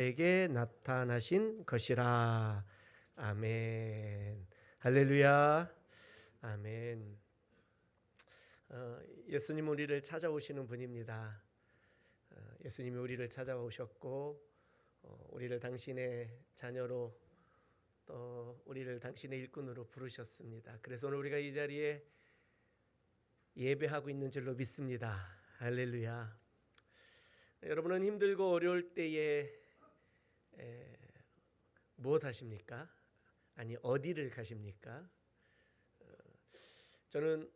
에게 나타나신 것이라. 아멘. 할렐루야. 아멘. 예수님 우리를 찾아오시는 분입니다. 예수님이 우리를 찾아오셨고 우리를 당신의 자녀로 또 우리를 당신의 일꾼으로 부르셨습니다. 그래서 오늘 우리가 이 자리에 예배하고 있는 줄로 믿습니다. 할렐루야. 여러분은 힘들고 어려울 때에 무엇 하십니까? 아니, 어디를 가십니까? 저는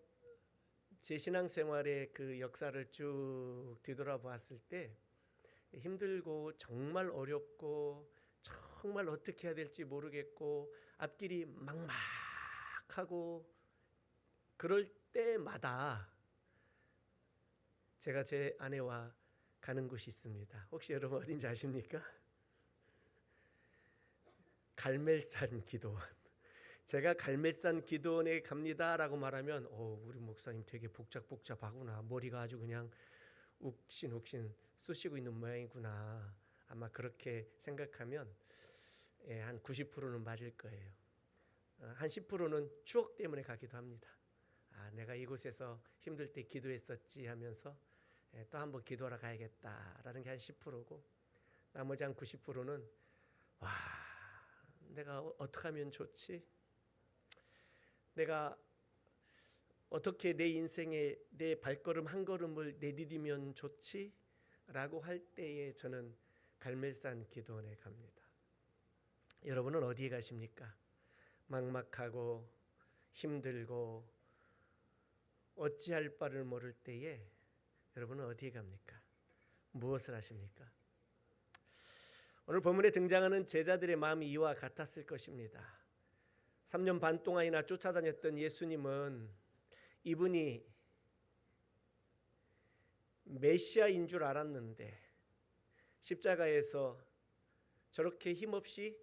제 신앙생활의 그 역사를 쭉 뒤돌아보았을 때 힘들고 정말 어렵고 정말 어떻게 해야 될지 모르겠고 앞길이 막막하고 그럴 때마다 제가 제 아내와 가는 곳이 있습니다. 혹시 여러분 어딘지 아십니까? 갈멜산 기도원. 제가 갈멜산 기도원에 갑니다라고 말하면 우리 목사님 되게 복잡하구나. 머리가 아주 그냥 욱신욱신 쑤시고 있는 모양이구나. 아마 그렇게 생각하면 한 90%는 맞을 거예요. 한 10%는 추억 때문에 가기도 합니다. 내가 이곳에서 힘들 때 기도했었지 하면서 또 한번 기도하러 가야겠다라는 게 한 10%고 나머지 한 90%는 내가 어떻게 하면 좋지? 내가 어떻게 내 인생에 내 발걸음 한 걸음을 내디디면 좋지? 라고 할 때에 저는 갈멜산 기도원에 갑니다. 여러분은 어디에 가십니까? 막막하고 힘들고 어찌할 바를 모를 때에 여러분은 어디에 갑니까? 무엇을 하십니까? 오늘 본문에 등장하는 제자들의 마음이 이와 같았을 것입니다. 3년 반 동안이나 쫓아다녔던 예수님은 이분이 메시아인 줄 알았는데 십자가에서 저렇게 힘없이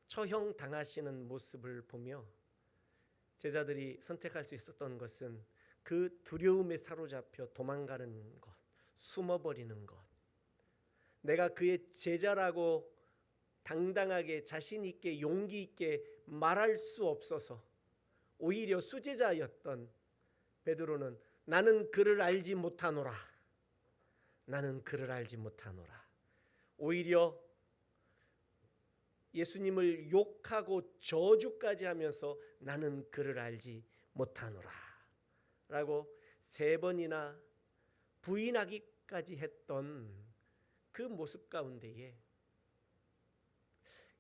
처형당하시는 모습을 보며 제자들이 선택할 수 있었던 것은 그 두려움에 사로잡혀 도망가는 것, 숨어버리는 것, 내가 그의 제자라고 당당하게 자신 있게 용기 있게 말할 수 없어서 오히려 수제자였던 베드로는 나는 그를 알지 못하노라. 나는 그를 알지 못하노라. 오히려 예수님을 욕하고 저주까지 하면서 나는 그를 알지 못하노라 라고 3번이나 부인하기까지 했던 그 모습 가운데에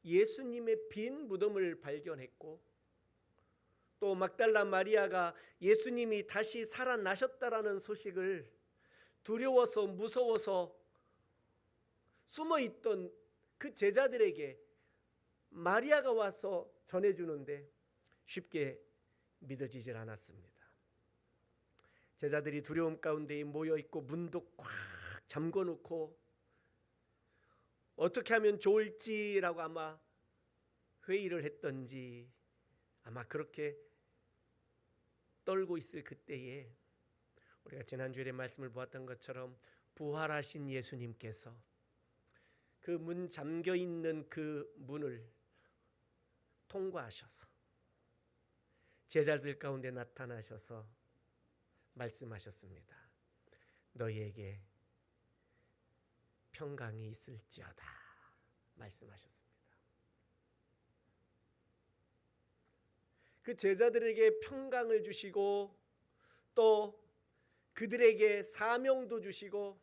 예수님의 빈 무덤을 발견했고 또 막달라 마리아가 예수님이 다시 살아나셨다라는 소식을 두려워서 무서워서 숨어있던 그 제자들에게 마리아가 와서 전해주는데 쉽게 믿어지질 않았습니다. 제자들이 두려움 가운데 모여있고 문도 꽉 잠궈놓고 어떻게 하면 좋을지라고 아마 회의를 했던지 아마 그렇게 떨고 있을 그때에 우리가 지난주에 말씀을 보았던 것처럼 부활하신 예수님께서 그 문 잠겨있는 그 문을 통과하셔서 제자들 가운데 나타나셔서 말씀하셨습니다. 너희에게 평강이 있을지어다 말씀하셨습니다. 그 제자들에게 평강을 주시고 또 그들에게 사명도 주시고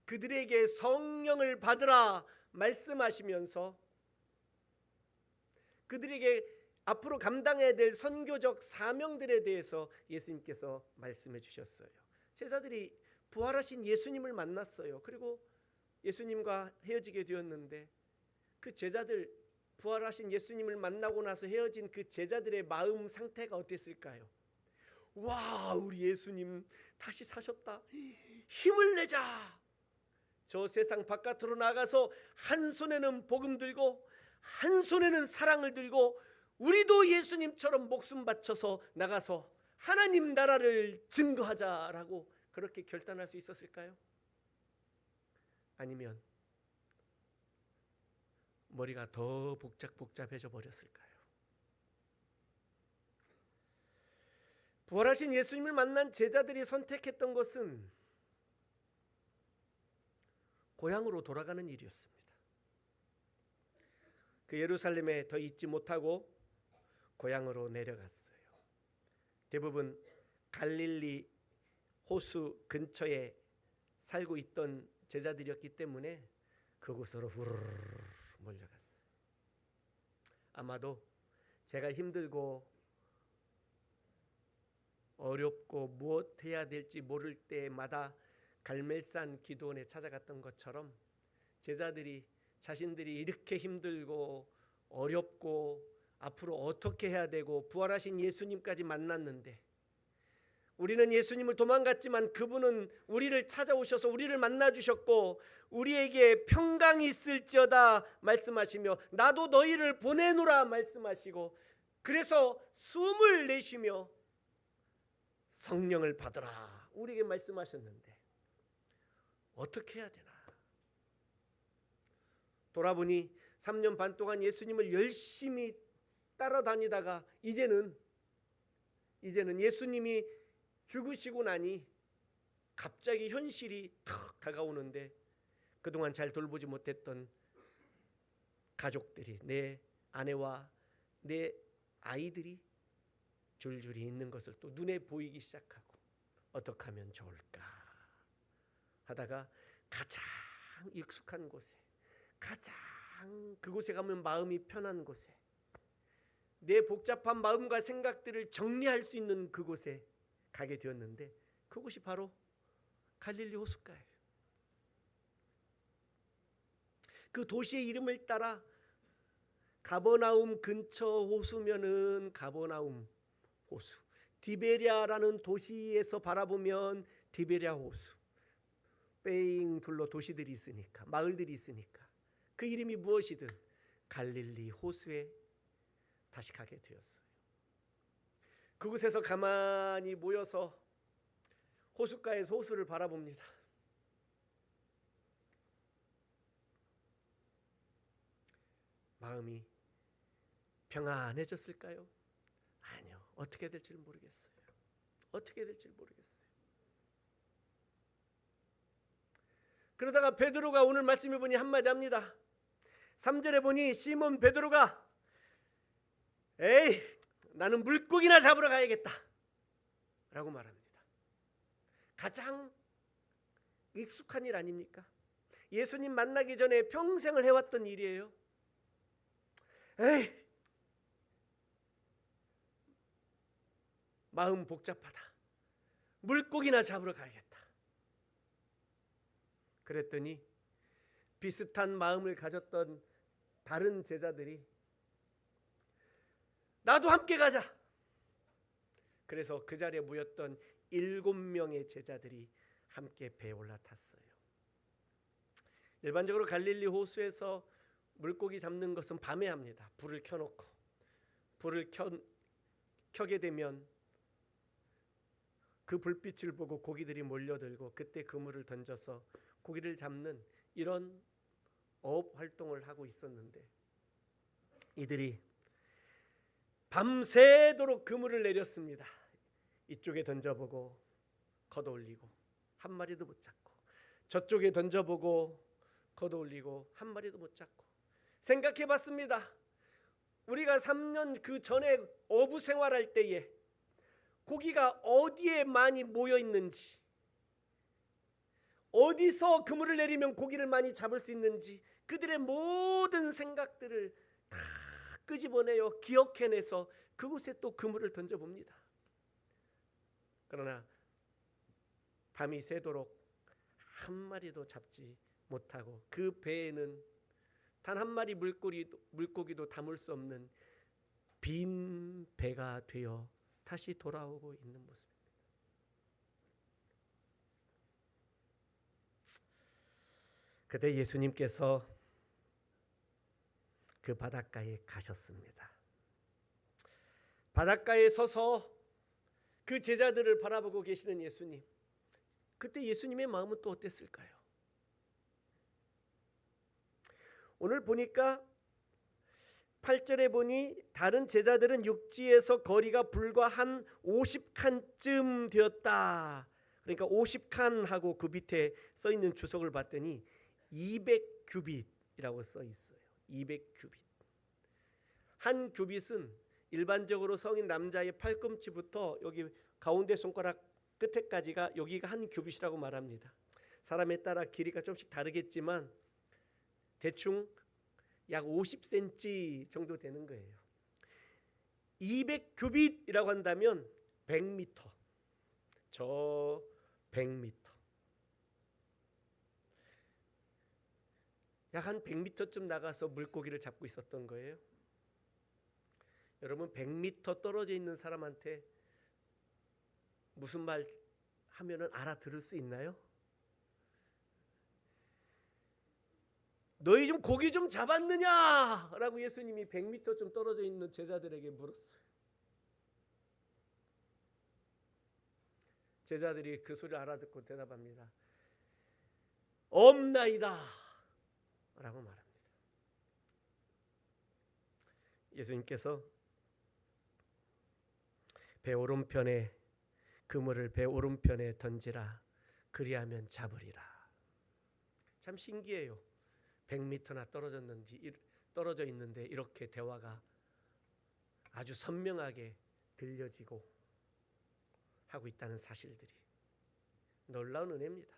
그들에게 성령을 받으라 말씀하시면서 그들에게 앞으로 감당해야 될 선교적 사명들에 대해서 예수님께서 말씀해 주셨어요. 제자들이 부활하신 예수님을 만났어요. 그리고 예수님과 헤어지게 되었는데 그 제자들 부활하신 예수님을 만나고 나서 헤어진 그 제자들의 마음 상태가 어땠을까요? 와, 우리 예수님 다시 사셨다. 힘을 내자. 저 세상 바깥으로 나가서 한 손에는 복음 들고 한 손에는 사랑을 들고 우리도 예수님처럼 목숨 바쳐서 나가서 하나님 나라를 증거하자라고 그렇게 결단할 수 있었을까요? 아니면 머리가 더 복잡해져 버렸을까요? 부활하신 예수님을 만난 제자들이 선택했던 것은 고향으로 돌아가는 일이었습니다. 그 예루살렘에 더 있지 못하고 고향으로 내려갔어요. 대부분 갈릴리 호수 근처에 살고 있던 제자들이었기 때문에 그곳으로 후루룩 몰려갔어요. 아마도 제가 힘들고 어렵고 무엇 해야 될지 모를 때마다 갈멜산 기도원에 찾아갔던 것처럼 제자들이 자신들이 이렇게 힘들고 어렵고 앞으로 어떻게 해야 되고 부활하신 예수님까지 만났는데, 우리는 예수님을 도망갔지만 그분은 우리를 찾아오셔서 우리를 만나주셨고 우리에게 평강이 있을지어다 말씀하시며 나도 너희를 보내노라 말씀하시고, 그래서 숨을 내쉬며 성령을 받으라 우리에게 말씀하셨는데 어떻게 해야 되나? 돌아보니 3년 반 동안 예수님을 열심히 따라다니다가 이제는 예수님이 죽으시고 나니 갑자기 현실이 탁 다가오는데, 그동안 잘 돌보지 못했던 가족들이, 내 아내와 내 아이들이 줄줄이 있는 것을 또 눈에 보이기 시작하고 어떻게 하면 좋을까 하다가 가장 익숙한 곳에, 가장 그곳에 가면 마음이 편한 곳에, 내 복잡한 마음과 생각들을 정리할 수 있는 그곳에 가게 되었는데, 그곳이 바로 갈릴리 호숫가예요. 그 도시의 이름을 따라 가버나움 근처 호수면은 가버나움 호수, 디베랴라는 도시에서 바라보면 디베랴 호수, 뺑 둘러 도시들이 있으니까, 마을들이 있으니까 그 이름이 무엇이든 갈릴리 호수에 다시 가게 되었어요. 그곳에서 가만히 모여서 호숫가에서 호수를 바라봅니다. 마음이 평안해졌을까요? 아니요. 어떻게 될지 모르겠어요. 그러다가 베드로가 오늘 말씀해 보니 한마디 합니다. 3절에 보니 시몬 베드로가 에이 나는 물고기나 잡으러 가야겠다 라고 말합니다. 가장 익숙한 일 아닙니까? 예수님 만나기 전에 평생을 해왔던 일이에요. 에이 마음 복잡하다, 물고기나 잡으러 가야겠다. 그랬더니 비슷한 마음을 가졌던 다른 제자들이 나도 함께 가자. 그래서 그 자리에 모였던 7명의 제자들이 함께 배에 올라탔어요. 일반적으로 갈릴리 호수에서 물고기 잡는 것은 밤에 합니다. 불을 켜놓고, 불을 켜게 되면 그 불빛을 보고 고기들이 몰려들고 그때 그물을 던져서 고기를 잡는 이런 어업 활동을 하고 있었는데, 이들이 밤새도록 그물을 내렸습니다. 이쪽에 던져보고 걷어올리고 한 마리도 못 잡고, 저쪽에 던져보고 걷어올리고 한 마리도 못 잡고. 생각해봤습니다. 우리가 3년 그 전에 어부 생활할 때에 고기가 어디에 많이 모여 있는지, 어디서 그물을 내리면 고기를 많이 잡을 수 있는지 그들의 모든 생각들을 다 끄집어내어 기억해내서 그곳에 또 그물을 던져봅니다. 그러나 밤이 새도록 한 마리도 잡지 못하고 그 배에는 단 한 마리 물고기도 담을 수 없는 빈 배가 되어 다시 돌아오고 있는 모습입니다. 그때 예수님께서 그 바닷가에 가셨습니다. 바닷가에 서서 그 제자들을 바라보고 계시는 예수님, 그때 예수님의 마음은 또 어땠을까요? 오늘 보니까 8절에 보니 다른 제자들은 육지에서 거리가 불과 한 50칸쯤 되었다. 그러니까 50칸하고 그 밑에 써 있는 주석을 봤더니 200규빗이라고 써 있어요. 200규빗. 한 규빗은 일반적으로 성인 남자의 팔꿈치부터 여기 가운데 손가락 끝에까지가 여기가 한 규빗이라고 말합니다. 사람에 따라 길이가 좀씩 다르겠지만 대충 약 50cm 정도 되는 거예요. 200규빗이라고 한다면 100m. 저 100m. 약 한 100m쯤 나가서 물고기를 잡고 있었던 거예요. 여러분 100m 떨어져 있는 사람한테 무슨 말 하면은 알아들을 수 있나요? 너희 좀 고기 좀 잡았느냐? 라고 예수님이 100m쯤 떨어져 있는 제자들에게 물었어요. 제자들이 그 소리를 알아듣고 대답합니다. 없나이다 라고 말합니다. 예수님께서 배 오른편에 그물을 배 오른편에 던지라 그리하면 잡으리라. 참 신기해요. 100m나 떨어져 있는데 이렇게 대화가 아주 선명하게 들려지고 하고 있다는 사실들이 놀라운 은혜입니다.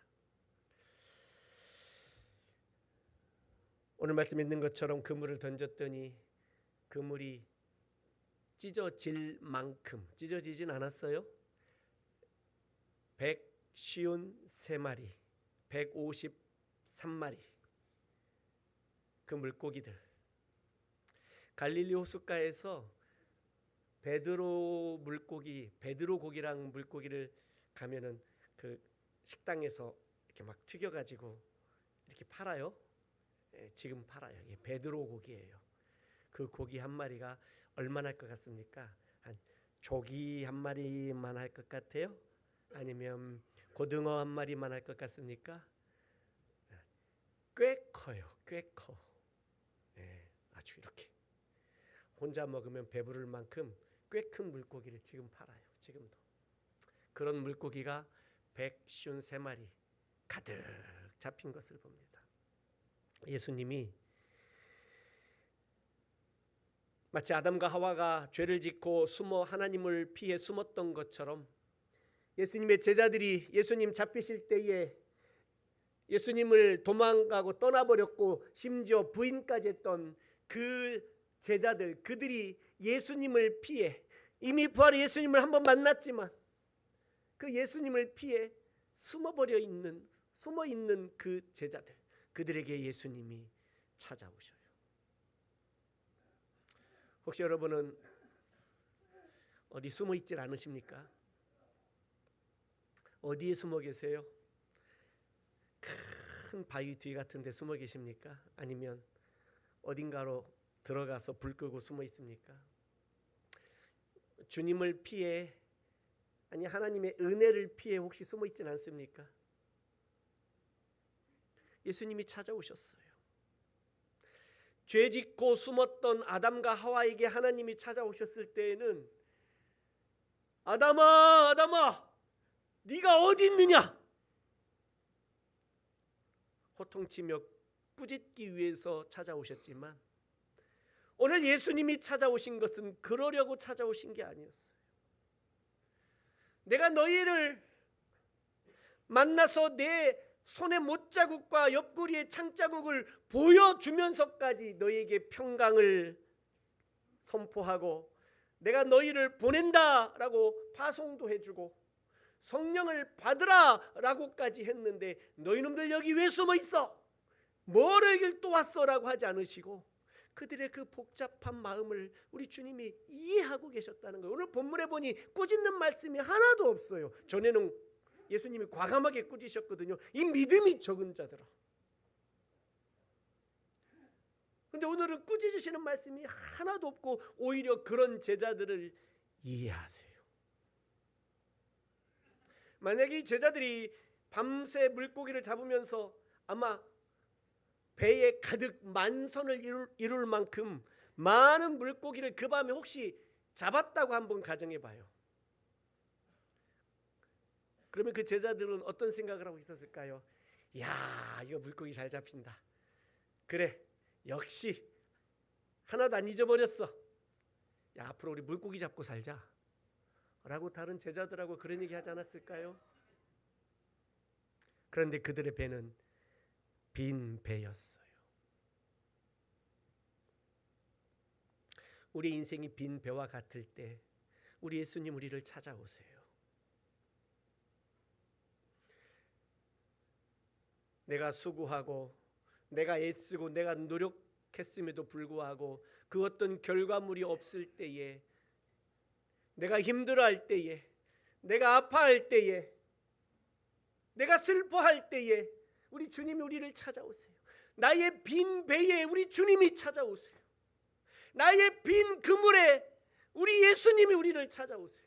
오늘 말씀 있는 것처럼 그물을 던졌더니 그물이 찢어질 만큼 찢어지진 않았어요. 153마리 153마리 그 물고기들. 갈릴리 호숫가에서 베드로 고기랑 물고기를 가면은 그 식당에서 이렇게 막 튀겨가지고 이렇게 팔아요. 지금 팔아요. 베드로 고기예요. 그 고기 한 마리가 얼마나 할 것 같습니까? 한 조기 한 마리만 할 것 같아요? 아니면 고등어 한 마리만 할 것 같습니까? 꽤 커요. 꽤 커. 아주 이렇게 혼자 먹으면 배부를 만큼 꽤 큰 물고기를 지금 팔아요. 지금도 그런 물고기가 153마리 가득 잡힌 것을 봅니다. 예수님이 마치 아담과 하와가 죄를 짓고 숨어 하나님을 피해 숨었던 것처럼 예수님의 제자들이 예수님 잡히실 때에 예수님을 도망가고 떠나버렸고 심지어 부인까지 했던 그 제자들, 그들이 예수님을 피해 이미 부활의 예수님을 한번 만났지만 그 예수님을 피해 숨어 있는 그 제자들, 그들에게 예수님이 찾아오셔요. 혹시 여러분은 어디 숨어 있질 않으십니까? 어디에 숨어 계세요? 큰 바위 뒤 같은 데 숨어 계십니까? 아니면 어딘가로 들어가서 불 끄고 숨어 있습니까? 주님을 피해, 아니 하나님의 은혜를 피해 혹시 숨어 있진 않습니까? 예수님이 찾아오셨어요. 죄 짓고 숨었던 아담과 하와에게 하나님이 찾아오셨을 때에는 아담아 네가 어디 있느냐? 호통치며 꾸짖기 위해서 찾아오셨지만 오늘 예수님이 찾아오신 것은 그러려고 찾아오신 게 아니었어요. 내가 너희를 만나서 내 손의 못자국과 옆구리의 창자국을 보여주면서까지 너희에게 평강을 선포하고 내가 너희를 보낸다라고 파송도 해주고 성령을 받으라라고까지 했는데 너희놈들 여기 왜 숨어 있어? 뭐를 여길 또 왔어라고 하지 않으시고 그들의 그 복잡한 마음을 우리 주님이 이해하고 계셨다는 거예요. 오늘 본문에 보니 꾸짖는 말씀이 하나도 없어요. 전에는 예수님이 과감하게 꾸짖으셨거든요. 이 믿음이 적은 자들아. 근데 오늘은 꾸짖으시는 말씀이 하나도 없고 오히려 그런 제자들을 이해하세요. 만약에 이 제자들이 밤새 물고기를 잡으면서 아마 배에 가득 만선을 이룰 만큼 많은 물고기를 그 밤에 혹시 잡았다고 한번 가정해 봐요. 그러면 그 제자들은 어떤 생각을 하고 있었을까요? 야, 이거 물고기 잘 잡힌다. 그래, 역시 하나도 안 잊어버렸어. 야, 앞으로 우리 물고기 잡고 살자 라고 다른 제자들하고 그런 얘기 하지 않았을까요? 그런데 그들의 배는 빈 배였어요. 우리 인생이 빈 배와 같을 때 우리 예수님 우리를 찾아오세요. 내가 수고하고 내가 애쓰고 내가 노력했음에도 불구하고 그 어떤 결과물이 없을 때에, 내가 힘들어할 때에, 내가 아파할 때에, 내가 슬퍼할 때에 우리 주님이 우리를 찾아오세요. 나의 빈 배에 우리 주님이 찾아오세요. 나의 빈 그물에 우리 예수님이 우리를 찾아오세요.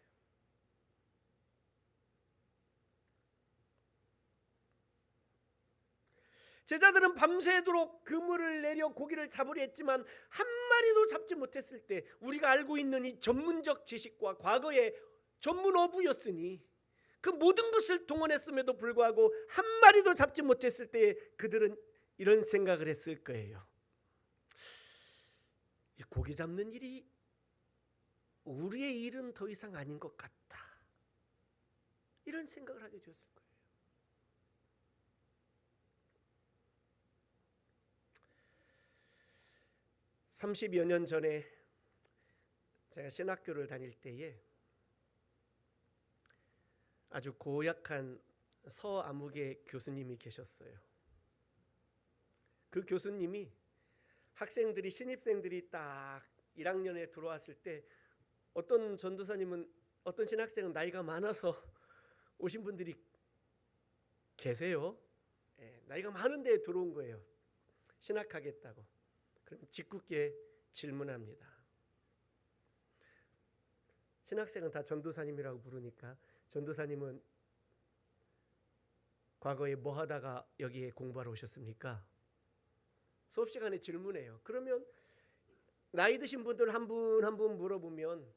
제자들은 밤새도록 그물을 내려 고기를 잡으려 했지만 한 마리도 잡지 못했을 때, 우리가 알고 있는 이 전문적 지식과 과거의 전문 어부였으니 그 모든 것을 동원했음에도 불구하고 한 마리도 잡지 못했을 때 그들은 이런 생각을 했을 거예요. 이 고기 잡는 일이 우리의 일은 더 이상 아닌 것 같다. 이런 생각을 하게 되었을 거예요. (30여 년) 전에 제가 신학교를 다닐 때에 아주 고약한 서아무개 교수님이 계셨어요. 그 교수님이 학생들이, 신입생들이 딱 1학년에 들어왔을 때 어떤 전도사님은, 어떤 신학생은 나이가 많아서 오신 분들이 계세요. 나이가 많은데 들어온 거예요. 신학하겠다고. 그럼 짓궂게 질문합니다. 신학생은 다 전도사님이라고 부르니까 전도사님은 과거에 뭐 하다가 여기에 공부하러 오셨습니까? 수업 시간에 질문해요. 그러면 나이 드신 분들 한 분 한 분 물어보면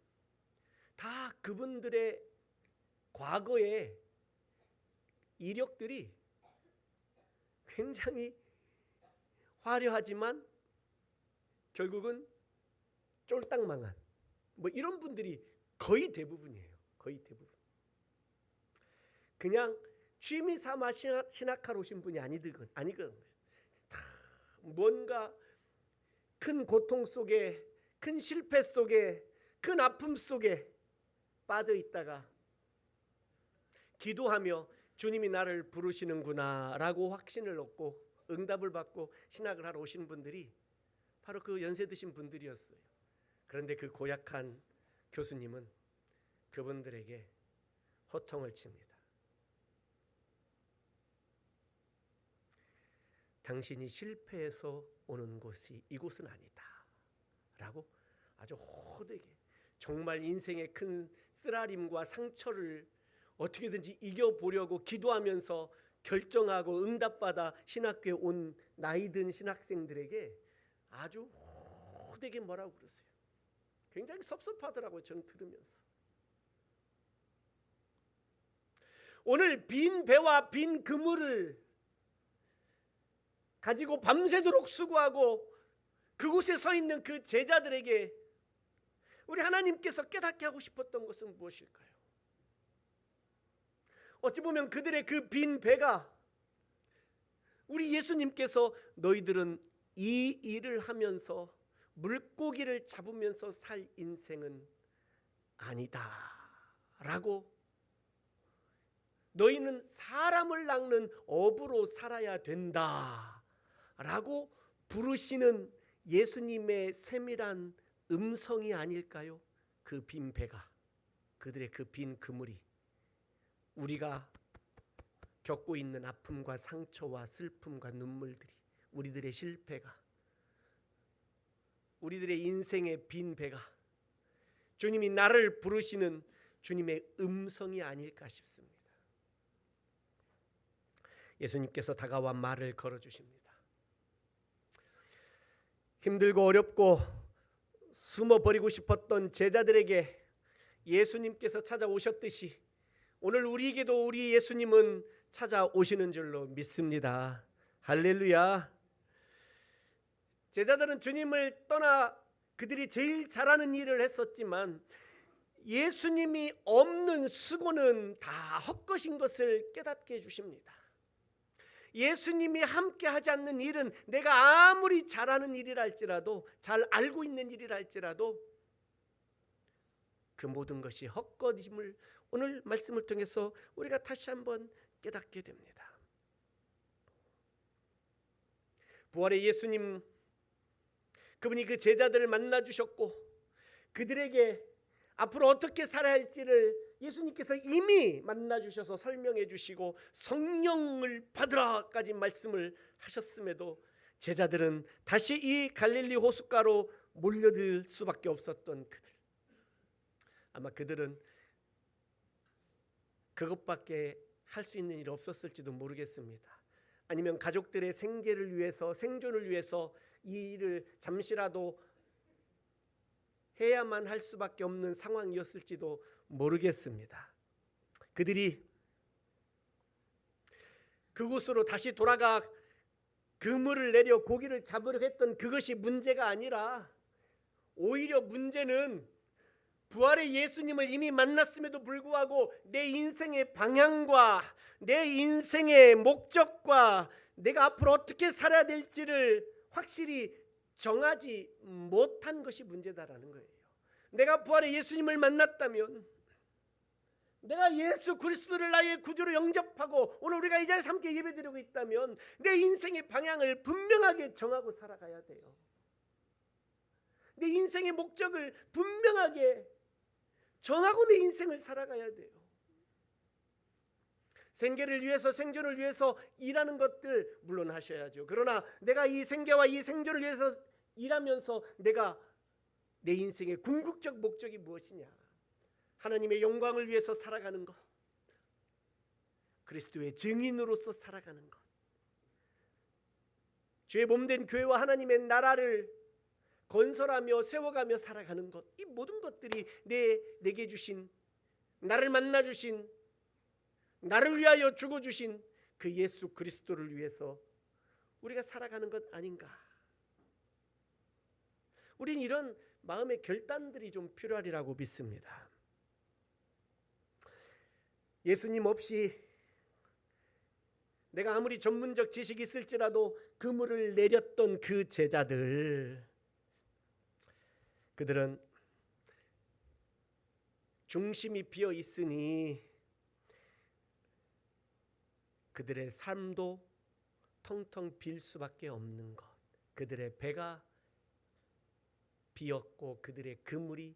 다 그분들의 과거의 이력들이 굉장히 화려하지만 결국은 쫄딱 망한 뭐 이런 분들이 거의 대부분이에요. 거의 대부분. 그냥 취미 삼아 신학하러 오신 분이 아니거든요. 다 뭔가 큰 고통 속에, 큰 실패 속에, 큰 아픔 속에 빠져 있다가 기도하며 주님이 나를 부르시는구나 라고 확신을 얻고 응답을 받고 신학을 하러 오신 분들이 바로 그 연세 드신 분들이었어요. 그런데 그 고약한 교수님은 그분들에게 호통을 칩니다. 당신이 실패해서 오는 곳이 이곳은 아니다 라고 아주 호되게, 정말 인생의 큰 쓰라림과 상처를 어떻게든지 이겨보려고 기도하면서 결정하고 응답받아 신학교에 온 나이든 신학생들에게 아주 호되게 뭐라고 그러세요. 굉장히 섭섭하더라고요. 저는 들으면서. 오늘 빈 배와 빈 그물을 가지고 밤새도록 수고하고 그곳에 서 있는 그 제자들에게 우리 하나님께서 깨닫게 하고 싶었던 것은 무엇일까요? 어찌 보면 그들의 그 빈 배가 우리 예수님께서 너희들은 이 일을 하면서 물고기를 잡으면서 살 인생은 아니다 라고, 너희는 사람을 낚는 어부로 살아야 된다 라고 부르시는 예수님의 세밀한 음성이 아닐까요? 그 빈 배가, 그들의 그 빈 그물이 우리가 겪고 있는 아픔과 상처와 슬픔과 눈물들이, 우리들의 실패가, 우리들의 인생의 빈 배가 주님이 나를 부르시는 주님의 음성이 아닐까 싶습니다. 예수님께서 다가와 말을 걸어주십니다. 힘들고 어렵고 숨어버리고 싶었던 제자들에게 예수님께서 찾아오셨듯이 오늘 우리에게도 우리 예수님은 찾아오시는 줄로 믿습니다. 할렐루야. 제자들은 주님을 떠나 그들이 제일 잘하는 일을 했었지만 예수님이 없는 수고는 다 헛것인 것을 깨닫게 해주십니다. 예수님이 함께 하지 않는 일은 내가 아무리 잘하는 일이라 할지라도, 잘 알고 있는 일이라 할지라도 그 모든 것이 헛것임을 오늘 말씀을 통해서 우리가 다시 한번 깨닫게 됩니다. 부활의 예수님, 그분이 그 제자들을 만나 주셨고 그들에게 앞으로 어떻게 살아야 할지를 예수님께서 이미 만나 주셔서 설명해 주시고 성령을 받으라까지 말씀을 하셨음에도 제자들은 다시 이 갈릴리 호숫가로 몰려들 수밖에 없었던 그들, 아마 그들은 그것밖에 할 수 있는 일이 없었을지도 모르겠습니다. 아니면 가족들의 생계를 위해서, 생존을 위해서 이 일을 잠시라도 해야만 할 수밖에 없는 상황이었을지도 모르겠습니다. 그들이 그곳으로 다시 돌아가 그물을 내려 고기를 잡으려 했던 그것이 문제가 아니라 오히려 문제는 부활의 예수님을 이미 만났음에도 불구하고 내 인생의 방향과 내 인생의 목적과 내가 앞으로 어떻게 살아야 될지를 확실히 정하지 못한 것이 문제다라는 거예요. 내가 부활의 예수님을 만났다면, 내가 예수 그리스도를 나의 구주로 영접하고 오늘 우리가 이 자리에서 함께 예배드리고 있다면 내 인생의 방향을 분명하게 정하고 살아가야 돼요. 내 인생의 목적을 분명하게 정하고 내 인생을 살아가야 돼요. 생계를 위해서, 생존을 위해서 일하는 것들 물론 하셔야죠. 그러나 내가 이 생계와 이 생존을 위해서 일하면서 내가 내 인생의 궁극적 목적이 무엇이냐? 하나님의 영광을 위해서 살아가는 것, 그리스도의 증인으로서 살아가는 것, 주의 몸된 교회와 하나님의 나라를 건설하며 세워가며 살아가는 것, 이 모든 것들이 내게 주신, 나를 만나 주신, 나를 위하여 죽어주신 그 예수 그리스도를 위해서 우리가 살아가는 것 아닌가? 우린 이런 마음의 결단들이 좀 필요하리라고 믿습니다. 예수님 없이 내가 아무리 전문적 지식이 있을지라도 그물을 내렸던 그 제자들, 그들은 중심이 비어 있으니 그들의 삶도 텅텅 빌 수밖에 없는 것, 그들의 배가 비었고 그들의 그물이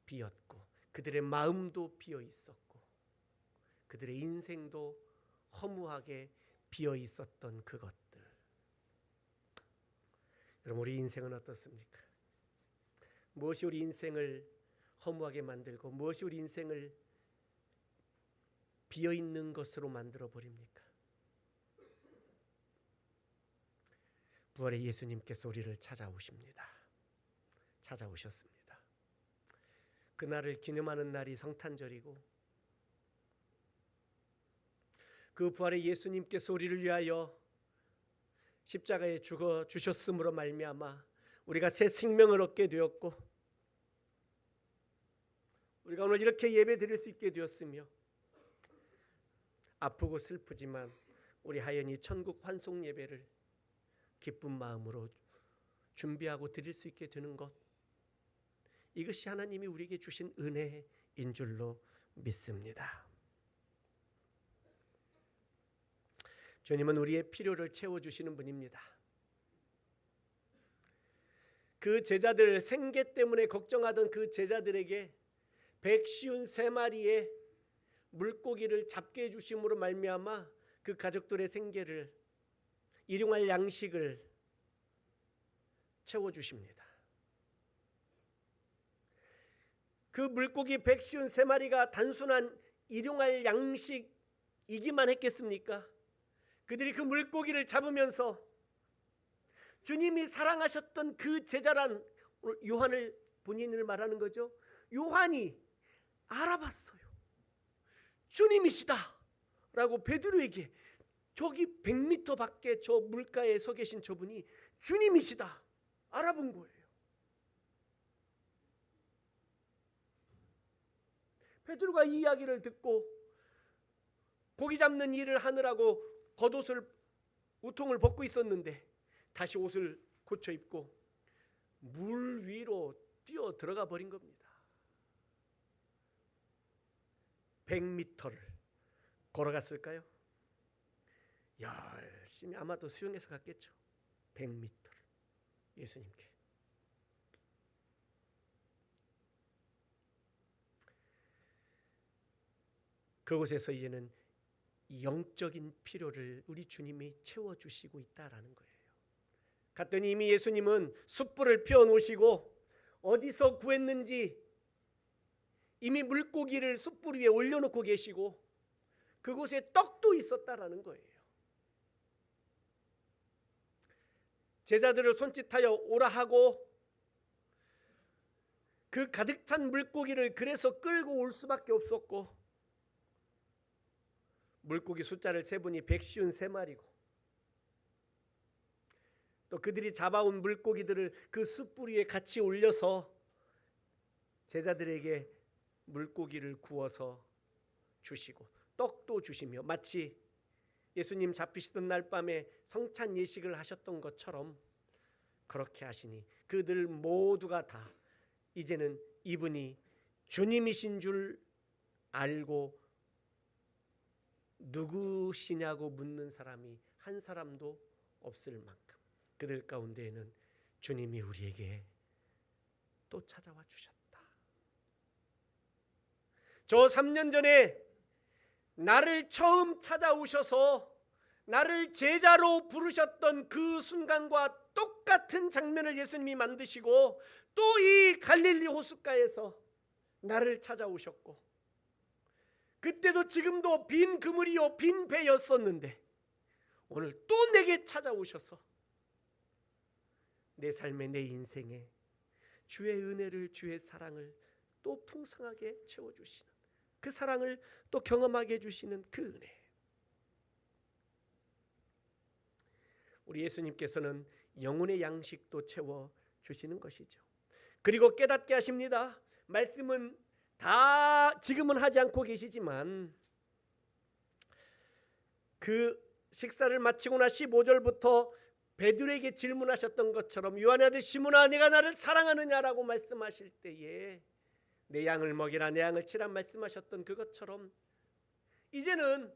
비었고 그들의 마음도 비어 있었고 그들의 인생도 허무하게 비어 있었던 그것들. 여러분, 우리 인생은 어떻습니까? 무엇이 우리 인생을 허무하게 만들고 무엇이 우리 인생을 비어 있는 것으로 만들어 버립니까? 부활의 예수님께서 우리를 찾아오십니다. 찾아오셨습니다. 그날을 기념하는 날이 성탄절이고 그 부활의 예수님께서 우리를 위하여 십자가에 죽어 주셨음으로 말미암아 우리가 새 생명을 얻게 되었고 우리가 오늘 이렇게 예배 드릴 수 있게 되었으며 아프고 슬프지만 우리 하연이 천국 환송 예배를 기쁜 마음으로 준비하고 드릴 수 있게 되는 것, 이것이 하나님이 우리에게 주신 은혜인 줄로 믿습니다. 주님은 우리의 필요를 채워주시는 분입니다. 그 제자들, 생계 때문에 걱정하던 그 제자들에게 153마리의 물고기를 잡게 해주심으로 말미암아 그 가족들의 생계를, 일용할 양식을 채워주십니다. 그 물고기 153마리가 단순한 일용할 양식이기만 했겠습니까? 그들이 그 물고기를 잡으면서 주님이 사랑하셨던 그 제자란 요한을 본인을 말하는 거죠. 요한이 알아봤어요. 주님이시다 라고 베드로에게 저기 100m 밖에 저 물가에 서 계신 저분이 주님이시다 알아본 거예요. 베드로가 이 이야기를 듣고 고기 잡는 일을 하느라고 겉옷을 우통을 벗고 있었는데 다시 옷을 고쳐 입고 물 위로 뛰어 들어가 버린 겁니다. 100m를 걸어갔을까요? 열심히 아마도 수영해서 갔겠죠. 100m를 예수님께. 그곳에서 이제는 영적인 필요를 우리 주님이 채워주시고 있다라는 거예요. 갔더니 이미 예수님은 숯불을 피워놓으시고 어디서 구했는지 이미 물고기를 숯불 위에 올려놓고 계시고 그곳에 떡도 있었다라는 거예요. 제자들을 손짓하여 오라 하고 그 가득 찬 물고기를 그래서 끌고 올 수밖에 없었고 물고기 숫자를 세보니 153마리고 또 그들이 잡아온 물고기들을 그 숯불 위에 같이 올려서 제자들에게 물고기를 구워서 주시고 떡도 주시며 마치 예수님 잡히시던 날 밤에 성찬 예식을 하셨던 것처럼 그렇게 하시니 그들 모두가 다 이제는 이분이 주님이신 줄 알고 누구시냐고 묻는 사람이 한 사람도 없을 만큼 그들 가운데에는 주님이 우리에게 또 찾아와 주셨다. 저 3년 전에 나를 처음 찾아오셔서 나를 제자로 부르셨던 그 순간과 똑같은 장면을 예수님이 만드시고 또 이 갈릴리 호숫가에서 나를 찾아오셨고 그때도 지금도 빈 그물이요 빈 배였었는데 오늘 또 내게 찾아오셔서 내 삶에 내 인생에 주의 은혜를 주의 사랑을 또 풍성하게 채워주시는 그 사랑을 또 경험하게 해주시는 그 은혜. 우리 예수님께서는 영혼의 양식도 채워주시는 것이죠. 그리고 깨닫게 하십니다. 말씀은 다 지금은 하지 않고 계시지만 그 식사를 마치고 나 15절부터 베드로에게 질문하셨던 것처럼 요한의 아들 시몬아 네가 나를 사랑하느냐라고 말씀하실 때에 내 양을 먹이라 내 양을 치라 말씀하셨던 그것처럼 이제는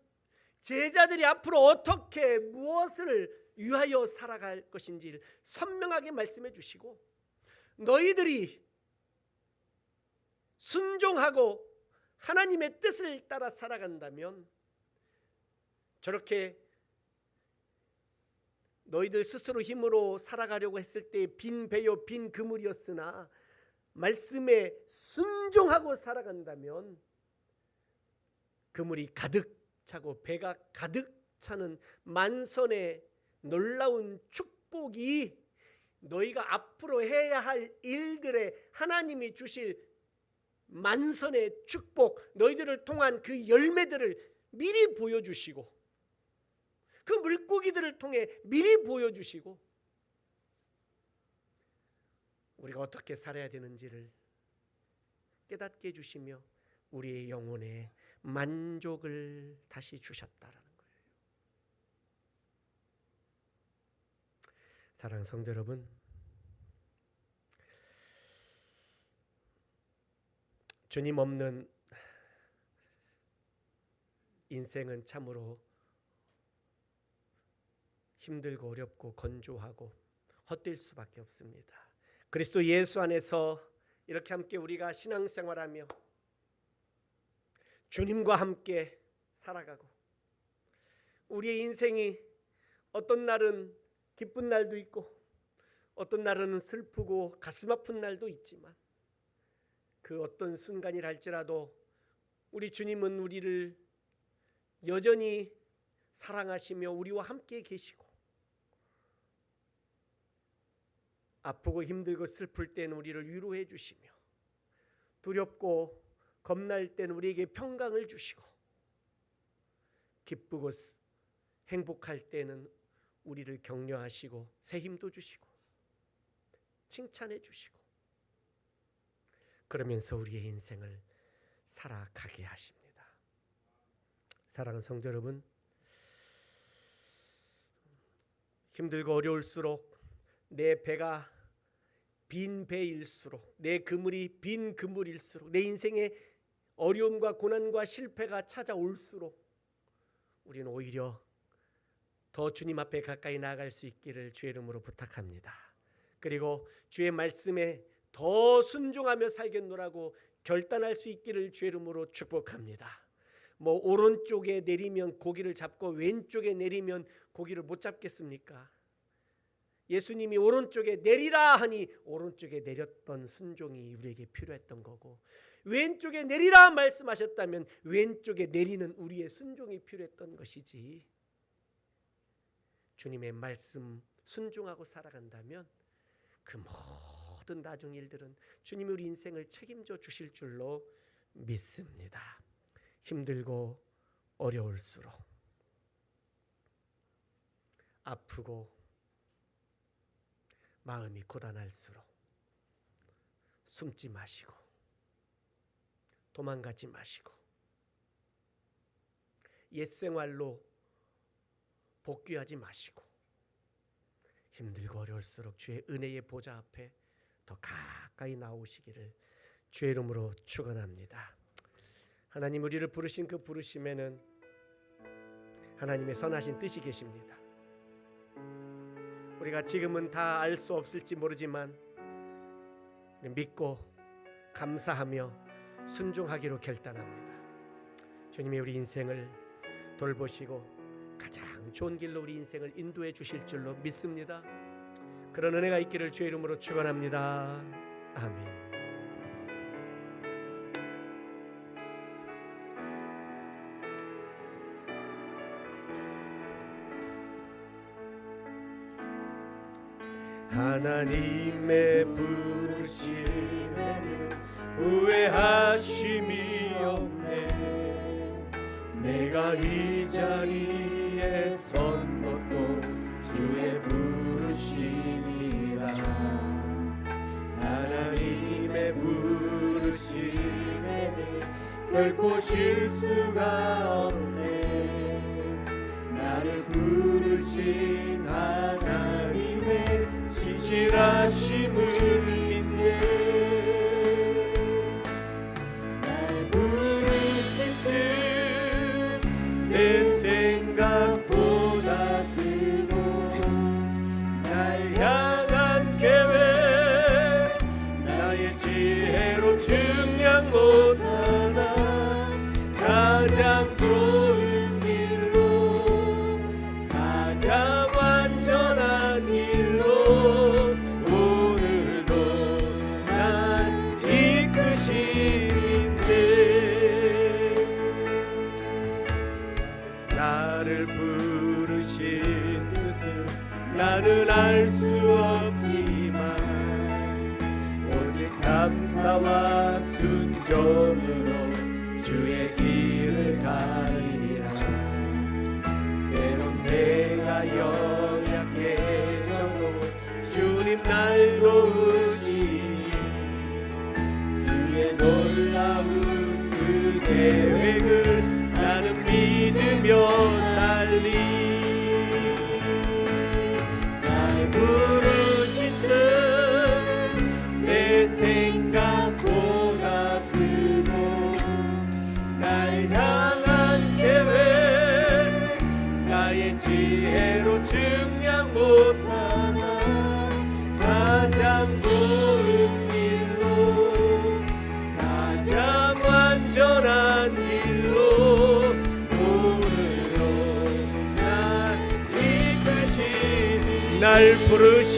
제자들이 앞으로 어떻게 무엇을 위하여 살아갈 것인지를 선명하게 말씀해 주시고 너희들이 순종하고 하나님의 뜻을 따라 살아간다면 저렇게 너희들 스스로 힘으로 살아가려고 했을 때 빈 배요 빈 그물이었으나 말씀에 순종하고 살아간다면 그물이 가득 차고 배가 가득 차는 만선의 놀라운 축복이 너희가 앞으로 해야 할 일들에 하나님이 주실 만선의 축복 너희들을 통한 그 열매들을 미리 보여주시고 그 물고기들을 통해 미리 보여주시고 우리가 어떻게 살아야 되는지를 깨닫게 해주시며 우리의 영혼에 만족을 다시 주셨다라는 거예요. 사랑하는 성도 여러분, 주님 없는 인생은 참으로 힘들고 어렵고 건조하고 헛될 수밖에 없습니다. 그리스도 예수 안에서 이렇게 함께 우리가 신앙생활하며 주님과 함께 살아가고 우리의 인생이 어떤 날은 기쁜 날도 있고 어떤 날은 슬프고 가슴 아픈 날도 있지만 그 어떤 순간이랄지라도 우리 주님은 우리를 여전히 사랑하시며 우리와 함께 계시고 아프고 힘들고 슬플 때는 우리를 위로해 주시며 두렵고 겁날 때는 우리에게 평강을 주시고 기쁘고 행복할 때는 우리를 격려하시고 새 힘도 주시고 칭찬해 주시고 그러면서 우리의 인생을 살아가게 하십니다. 사랑하는 성도 여러분, 힘들고 어려울수록 내 배가 빈 배일수록 내 그물이 빈 그물일수록 내 인생에 어려움과 고난과 실패가 찾아올수록 우리는 오히려 더 주님 앞에 가까이 나아갈 수 있기를 주의 이름으로 부탁합니다. 그리고 주의 말씀에 더 순종하며 살겠노라고 결단할 수 있기를 주의 이름으로 축복합니다. 뭐 오른쪽에 내리면 고기를 잡고 왼쪽에 내리면 고기를 못 잡겠습니까? 예수님이 오른쪽에 내리라 하니 오른쪽에 내렸던 순종이 우리에게 필요했던 거고, 왼쪽에 내리라 말씀하셨다면 왼쪽에 내리는 우리의 순종이 필요했던 것이지, 주님의 말씀 순종하고 살아간다면 그 모든 나중 일들은 주님이 우리 인생을 책임져 주실 줄로 믿습니다. 힘들고 어려울수록, 아프고 마음이 고단할수록 숨지 마시고 도망가지 마시고 옛 생활로 복귀하지 마시고 힘들고 어려울수록 주의 은혜의 보좌 앞에 더 가까이 나오시기를 주의 이름으로 축원합니다. 하나님 우리를 부르신 그 부르심에는 하나님의 선하신 뜻이 계십니다. 우리가 지금은 다 알 수 없을지 모르지만 믿고 감사하며 순종하기로 결단합니다. 주님이 우리 인생을 돌보시고 가장 좋은 길로 우리 인생을 인도해 주실 줄로 믿습니다. 그런 은혜가 있기를 주의 이름으로 축원합니다. 아멘. 하나님의 부르심에는 후회하심이 없네. 내가 이 자리에 선 것도 주의 부르심이라. 하나님의 부르심에는 결코 실수가 없네. 나를 부르신 하나님의 진실하심을 믿네. 날 부르신 뜻 내 생각보다 크고, 날 향한 계획 나의 지혜로 증량 못하나. 가장 좋은 길로, 가장 완전한 길로 오늘도 난 이끄시는데. 나를 부르신 뜻을 나는 알 수 없지만 오직 감사와 순종으로 주의 길을 가리라. 때론 내가 연약해져도 주님 날 도우시니 주의 놀라운 그 계획을 나는 믿으며 살리. 날 부르신 뜻 내 생각보다 크고, 날 향한 계획 나의 지혜로 증량 못하나. 가장 좋은 길로, 가장 완전한 길로 오늘도 날 이끄시니. 날 부르신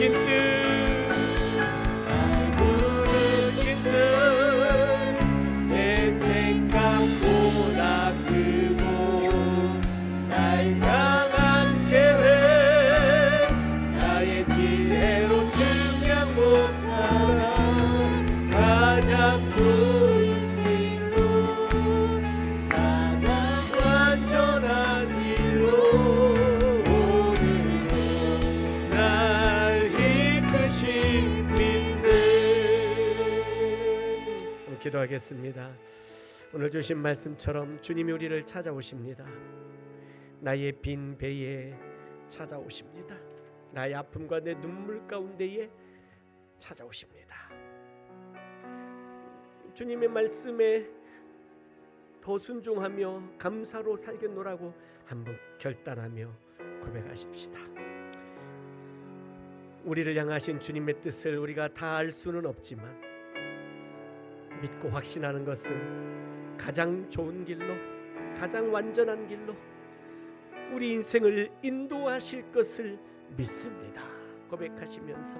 기도하겠습니다. 오늘 주신 말씀처럼 주님이 우리를 찾아오십니다. 나의 빈 배에 찾아오십니다. 나의 아픔과 내 눈물 가운데에 찾아오십니다. 주님의 말씀에 더 순종하며 감사로 살겠노라고 한번 결단하며 고백하십시다. 우리를 향하신 주님의 뜻을 우리가 다 알 수는 없지만 믿고 확신하는 것은 가장 좋은 길로, 가장 완전한 길로 우리 인생을 인도하실 것을 믿습니다. 고백하시면서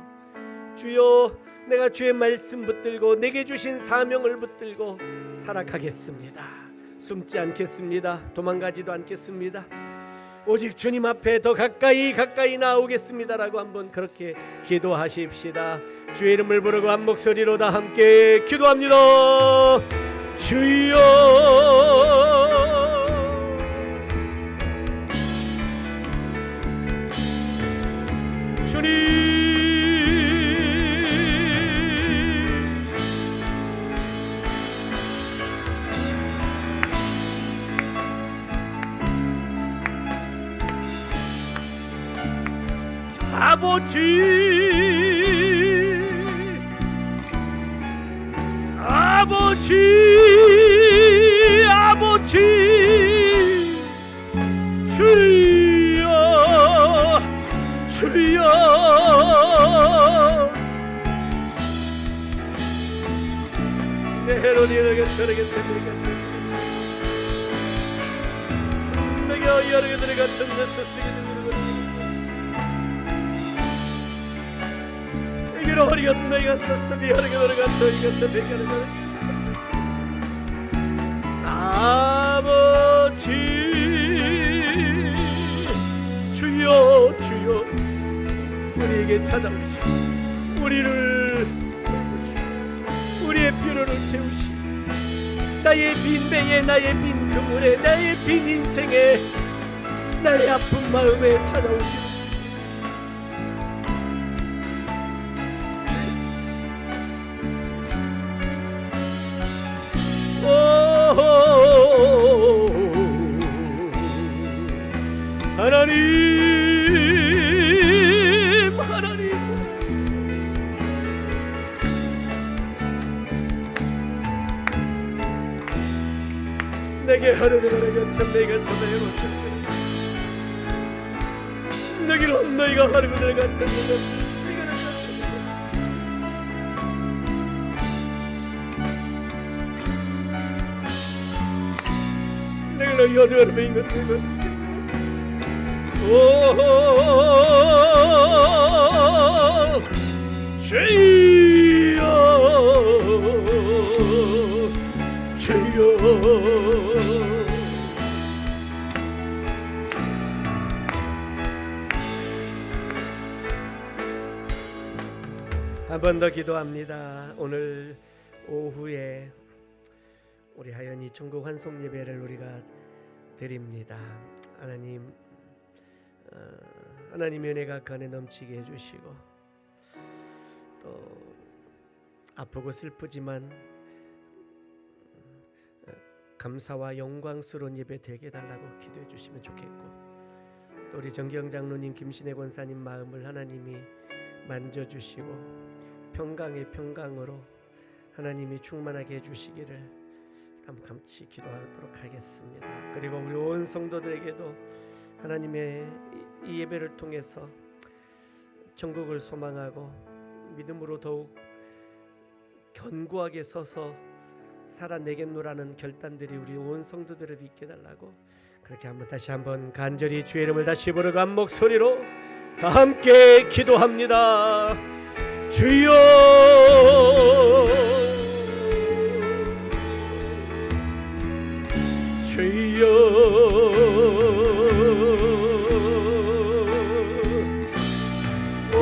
주여, 내가 주의 말씀 붙들고 내게 주신 사명을 붙들고 살아가겠습니다. 숨지 않겠습니다. 도망가지도 않겠습니다. 오직 주님 앞에 더 가까이 나오겠습니다라고 한번 그렇게 기도하십시다. 주의 이름을 부르고 한 목소리로 다 함께 기도합니다. 주여, 주님, 아버지, 아버지, 아버지, 주여, 주여, 내 헤로니에게 저에게 내가 여러 개들에가 전내서 쓰게 되는 이기로 허리가 너희가 썼으니 허리가 너희가 저희가 저 대가를 아버지, 주여, 주여, 우리에게 찾아오시고 우리를 돌보시고 우리의 필요를 채우시고 나의 빈 배에, 나의 빈 그물에, 나의 빈 인생에, 나의 아픈 마음에 찾아오시고 하나님, 하나님, 내게 하늘을 내가 참 내가 참아야 너희로 너희가 하늘을 내가 참 내가 여러분의 인간 오, 주여, 주여, 한 번 더 기도합니다. 오늘 오후에 우리 하연이 천국 환송 예배를 우리가 드립니다. 하나님, 하나님의 은혜가 그 안에 넘치게 해주시고 또 아프고 슬프지만 감사와 영광스러운 예배 되게 해달라고 기도해 주시면 좋겠고 또 우리 정기영 장로님, 김신혜 권사님 마음을 하나님이 만져주시고 평강의 평강으로 하나님이 충만하게 해주시기를 같이 기도하도록 하겠습니다. 그리고 우리 온 성도들에게도 하나님의 이 예배를 통해서 천국을 소망하고 믿음으로 더욱 견고하게 서서 살아내겠노라는 결단들이 우리 온 성도들에게 있게 달라고 그렇게 다시 한번 간절히 주의 이름을 다시 부르고 한 목소리로 다 함께 기도합니다. 주여, 주여, 오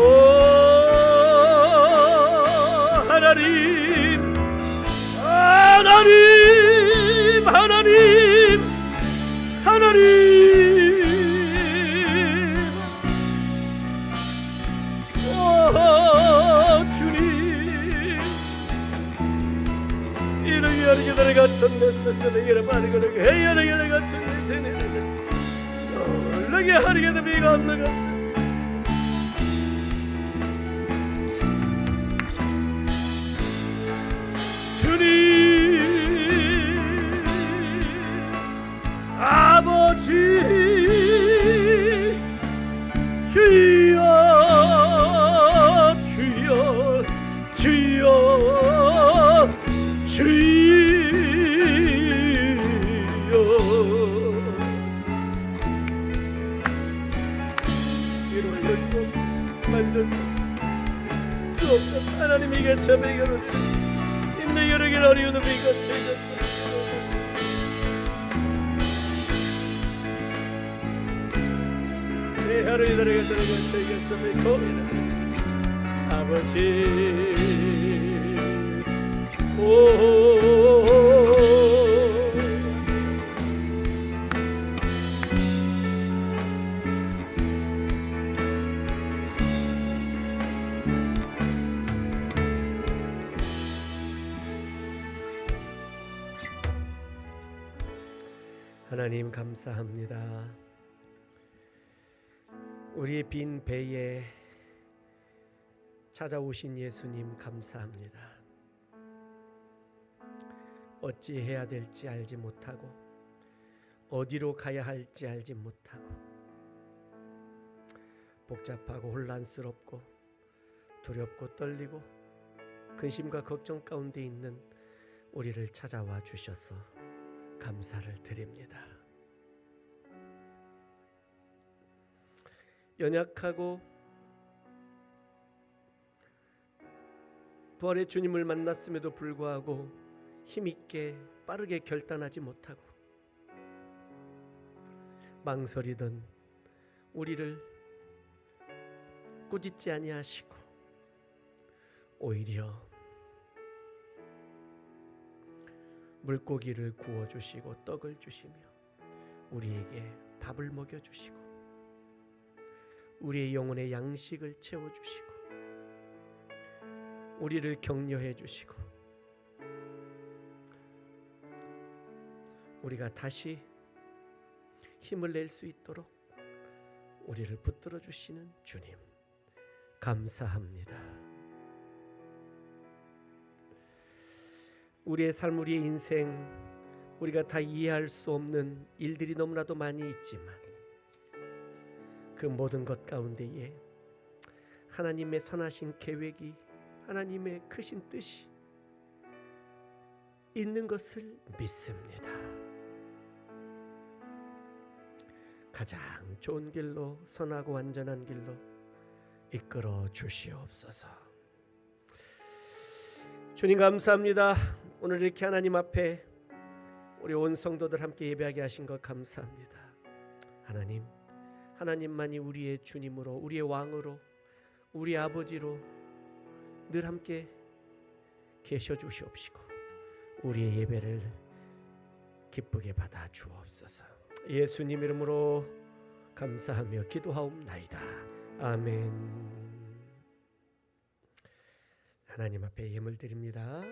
하나님, 하나님, 하나님, 하나님, 오 주님, 너를 갖췄네 세상에 바르거를 해야를 너를 갖췄네 세상에 너게 하리게도 비가 안 나갔어 주님 아버지 주여 주여 주여 주여 위로하여 주옵소서 만져주옵소서 하나님이 가참에 결혼해 있는 여러 개 어려운 비가 되셨소 내 하루 이달에 갔다가 저희가 고민하셨습니다 아버지 오 하나님 감사합니다. 우리의 빈 배에 찾아오신 예수님 감사합니다. 어찌해야 될지 알지 못하고 어디로 가야 할지 알지 못하고 복잡하고 혼란스럽고 두렵고 떨리고 근심과 걱정 가운데 있는 우리를 찾아와 주셔서 감사를 드립니다. 연약하고 부활의 주님을 만났음에도 불구하고 힘있게 빠르게 결단하지 못하고 망설이던 우리를 꾸짖지 아니하시고 오히려 물고기를 구워주시고 떡을 주시며 우리에게 밥을 먹여주시고 우리의 영혼의 양식을 채워주시고 우리를 격려해 주시고 우리가 다시 힘을 낼 수 있도록 우리를 붙들어 주시는 주님 감사합니다. 우리의 삶, 우리의 인생 우리가 다 이해할 수 없는 일들이 너무나도 많이 있지만 그 모든 것 가운데에 하나님의 선하신 계획이 하나님의 크신 뜻이 있는 것을 믿습니다. 가장 좋은 길로 선하고 완전한 길로 이끌어 주시옵소서. 주님 감사합니다. 오늘 이렇게 하나님 앞에 우리 온 성도들 함께 예배하게 하신 것 감사합니다. 하나님, 하나님만이 우리의 주님으로 우리의 왕으로 우리의 아버지로 늘 함께 계셔 주시옵시고 우리의 예배를 기쁘게 받아 주옵소서. 예수님 이름으로 감사하며 기도하옵나이다. 아멘. 하나님 앞에 예물 드립니다.